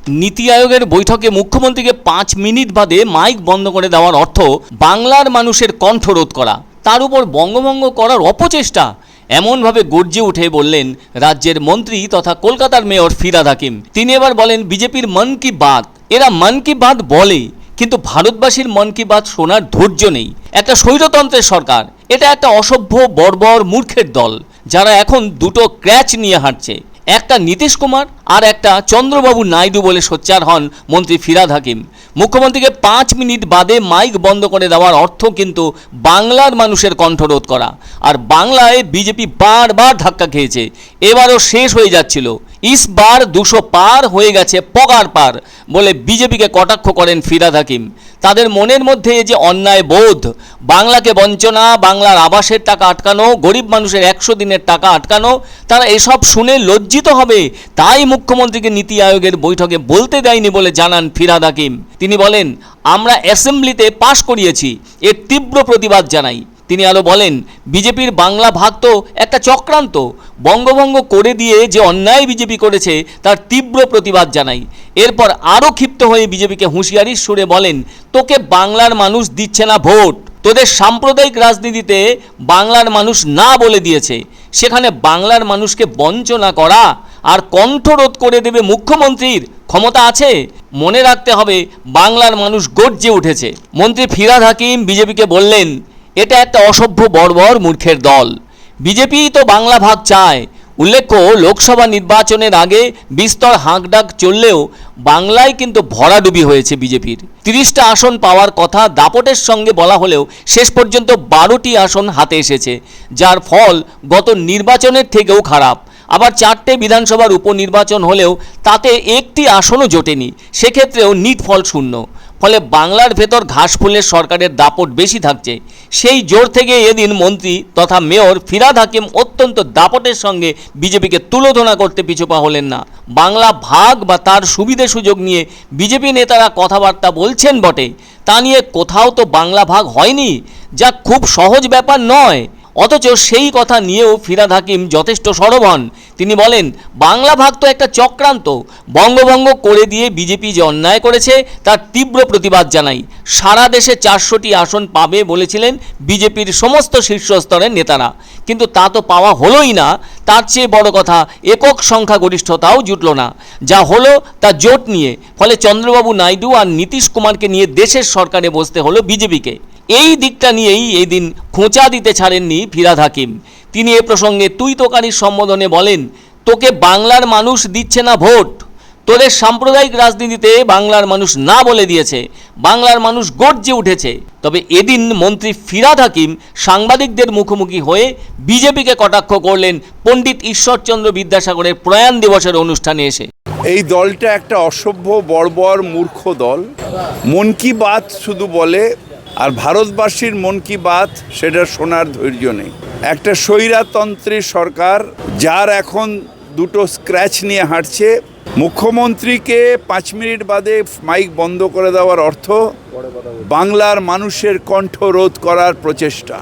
নীতি আয়োগের বৈঠকে মুখ্যমন্ত্রীকে 5 মিনিট বাদে মাইক বন্ধ করে দেওয়ার অর্থ বাংলার মানুষের কণ্ঠ রোধ করা, তার উপর বঙ্গভঙ্গ করার অপচেষ্টা, এমনভাবে গর্জে উঠে বললেন রাজ্যের মন্ত্রী তথা কলকাতার মেয়র ফিরহাদ হাকিম। তিনি এবার বলেন, বিজেপির মন কি বাত, এরা মন কি বাত বলে, কিন্তু ভারতবাসীর মন কি বাত শোনার ধৈর্য নেই। একটা স্বৈরতন্ত্রের সরকার, এটা একটা অসভ্য বর্বর মূর্খের দল, যারা এখন দুটো ক্র্যাচ নিয়ে হাঁটছে, একটা নীতিশ কুমার আর একটা চন্দ্রবাবু নাইডু বলে সোচ্চার হন মন্ত্রী ফিরহাদ হাকিম। মুখ্যমন্ত্রীকে 5 মিনিট বাদে মাইক বন্ধ করে দেওয়ার অর্থ কিন্তু বাংলার মানুষের কণ্ঠরোধ করা। আর বাংলায় বিজেপি বারবার ধাক্কা খেয়েছে, এবারও শেষ হয়ে যাচ্ছিল। ইসবার 200 পার হয়ে গেছে পগার পার বলে বিজেপিকে কটাক্ষ করেন ফিরহাদ হাকিম। তাদের মনের মধ্যে যে অন্যায় বোধ, বাংলাকে বঞ্চনা, বাংলার আবাসের টাকা আটকানো, গরিব মানুষের 100 দিনের টাকা আটকানো, তারা এসব শুনে লজ্জিত হবে, তাই মুখ্যমন্ত্রীকে নীতি আয়োগের বৈঠকে বলতে দেয়নি বলে জানান ফিরহাদ হাকিম। তিনি বলেন, আমরা অ্যাসেম্বলিতে পাশ করিয়েছি, এর তীব্র প্রতিবাদ জানাই। তিনি আরও বলেন, বিজেপির বাংলা ভাগ তো একটা চক্রান্ত, বঙ্গভঙ্গ করে দিয়ে যে অন্যায় বিজেপি করেছে তার তীব্র প্রতিবাদ জানাই। এরপর আরও ক্ষিপ্ত হয়ে বিজেপিকে হুঁশিয়ারির সুরে বলেন, তোকে বাংলার মানুষ দিচ্ছে না ভোট, তোদের সাম্প্রদায়িক রাজনীতিতে বাংলার মানুষ না বলে দিয়েছে, সেখানে বাংলার মানুষকে বঞ্চনা করা আর কণ্ঠরোধ করে দেবে মুখ্যমন্ত্রীর ক্ষমতা আছে? মনে রাখতে হবে, বাংলার মানুষ গর্জে উঠেছে। মন্ত্রী ফিরহাদ হাকিম বিজেপিকে বললেন, এটা একটা অসভ্য বর্বর মূর্খের দল, বিজেপি তো বাংলা ভাগ চায়। উল্লেখ্য, লোকসভা নির্বাচনের আগে বিস্তর হাঁকডাক চললেও বাংলায় কিন্তু ভরাডুবি হয়েছে বিজেপির। 30টা আসন পাওয়ার কথা দাপটের সঙ্গে বলা হলেও শেষ পর্যন্ত 12টি আসন হাতে এসেছে, যার ফল গত নির্বাচনের থেকেও খারাপ। আবার 4টে বিধানসভার উপনির্বাচন হলেও তাতে একটি আসনও জোটেনি, সেক্ষেত্রেও নিট ফল শূন্য। ফলে বাংলার ভেতর ঘাসফুলের সরকারের দাপট বেশি থাকছে। সেই জোর থেকে এদিন মন্ত্রী তথা মেয়র ফিরহাদ হাকিম অত্যন্ত দাপটের সঙ্গে বিজেপিকে তুলোধনা করতে পিছুপা হলেন না। বাংলা ভাগ বা তার সুবিধে সুযোগ নিয়ে বিজেপি নেতারা কথাবার্তা বলছেন বটে, তা নিয়ে কোথাও তো বাংলা ভাগ হয়নি, যা খুব সহজ ব্যাপার নয়। অথচ সেই কথা নিয়েও ফিরহাদ হাকিম যথেষ্ট সরব হন। তিনি বলেন, বাংলা ভাগ তো একটা চক্রান্ত, বঙ্গভঙ্গ করে দিয়ে বিজেপি যে অন্যায় করেছে তার তীব্র প্রতিবাদ জানাই। সারা দেশে 400টি আসন পাবে বলেছিলেন বিজেপির সমস্ত শীর্ষস্তরের নেতারা, কিন্তু তা তো পাওয়া হলোই না। তার চেয়ে বড় কথা, একক সংখ্যাগরিষ্ঠতাও জুটল না। যা হলো তা জোট নিয়ে, ফলে চন্দ্রবাবু নাইডু আর নীতিশ কুমারকে নিয়ে দেশের সরকারে বসতে হলো বিজেপিকে। এই দিকটা নিয়েই এই দিন খোঁচা দিতে ছাড়েননি ফিরহাদ হাকিম। তিনি এ প্রসঙ্গে তুই তোকারির সম্বোধনে বলেন, তোকে বাংলার মানুষ দিচ্ছে না ভোট, তোদের সাম্প্রদায়িক রাজনীতিতে বাংলার মানুষ না বলে দিয়েছে, বাংলার মানুষ গর্জে উঠেছে। তবে এদিন মন্ত্রী ফিরহাদ হাকিম সাংবাদিকদের মুখোমুখি হয়ে বিজেপিকে কটাক্ষ করলেন পণ্ডিত ঈশ্বরচন্দ্র বিদ্যাসাগরের প্রয়াণ দিবসের অনুষ্ঠানে এসে। এই দলটা একটা অসভ্য বর্বর মূর্খ দল, মন কি বাত শুধু বলে, আর ভারতবাসীর মন কি বাত সেটা শোনার ধৈর্য নেই। একটা স্বৈরতন্ত্রের সরকার, যার এখন দুটো স্ক্র্যাচ নিয়ে হাঁটছে। মুখ্যমন্ত্রীকে 5 মিনিট বাদে মাইক বন্ধ করে দেওয়ার অর্থ বাংলার মানুষের কণ্ঠ রোধ করার প্রচেষ্টা।